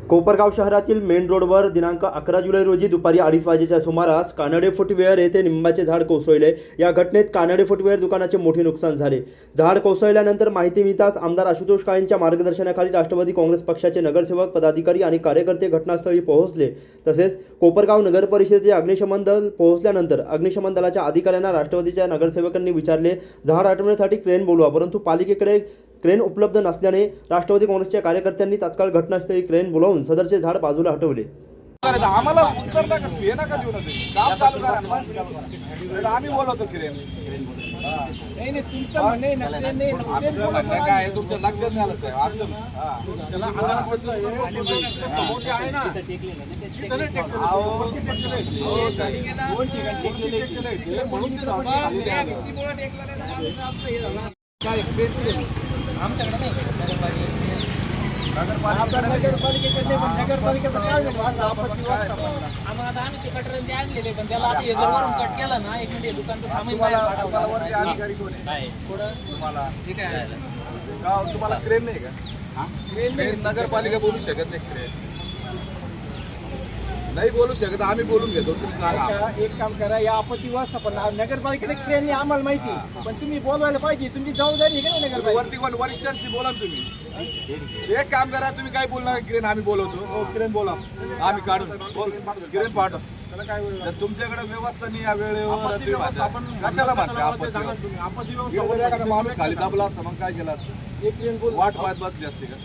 कोपरगाव शहरातील मेन रोडवर दिनांक 11 जुलै रोजी दुपारी 2:30 वाजेच्या सुमारास कानडे फुटवेअर येथे निंबाचे झाड कोसळले। या घटनेत कानडे फुटवेअर दुकानाचे मोठे नुकसान झाले। झाड कोसळल्यानंतर माहिती मिळताच आमदार आशुतोष काळेंच्या मार्गदर्शनाखाली राष्ट्रवादी काँग्रेस पक्षाचे नगरसेवक, पदाधिकारी आणि कार्यकर्ते घटनास्थळी पोहोचले। तसेच कोपरगाव नगर परिषदेचे अग्निशमन दल पोहोचल्यानंतर अग्निशमन दलाच्या अधिकाऱ्यांना राष्ट्रवादीच्या नगरसेवकांनी विचारले, झाड हटवण्यासाठी क्रेन बोलवा, परंतु पालिकेकडे क्रेन उपलब्ध नसल्याने राष्ट्रवादी काँग्रेसच्या कार्यकर्त्यांनी तात्काळ घटनास्थळी क्रेन बोलावून सदरचे झाड बाजूला हटवले। आम्हाला उत्तर नका हे नका देऊ ना, काम चालू करा ना, आम्ही बोलवतो क्रेन। नाही नाही तुमचं म्हणणे नाही काय तुमच्या लक्षात नाही आलं साहेब, आमचं त्याला आधार मोठे आहे ना म्हणून आमच्याकडे नाही आम्हाला आम्ही ते कटर ते आणलेले, पण त्याला आता हे जर वरून कट केलं ना, एक मिनिट दुकानचं सामान बाहेर अधिकारी कोण आहे तुम्हाला? ठीक आहे, तुम्हाला क्रेन नाही का? क्रेन नगरपालिका बोलू शकत नाही, क्रेन नाही बोलू शकत, आम्ही बोलून घेतो। तुम्ही सांगा, एक काम करा, या आपत्ती व्यवस्थापन नगरपालिकेने क्रेन आम्हाला माहिती, पण तुम्ही बोलवायला पाहिजे, तुमची जबाबदारी आहे का नाही नगरपालिका? वरती कोण वरिष्ठांशी बोला ना तुम्ही। एक काम करा, तुम्ही काय बोलणार, क्रेन आम्ही बोलवतो, क्रेन बोला, आम्ही काढून क्रेन पाठव। तुमच्याकडे व्यवस्था नाही या वेळेवर आपण कशाला म्हणता? आपत्ती माणूस खाली दाबला असता मग काय केलं असतं? एक क्रेन वाट पाहत बसली असते का?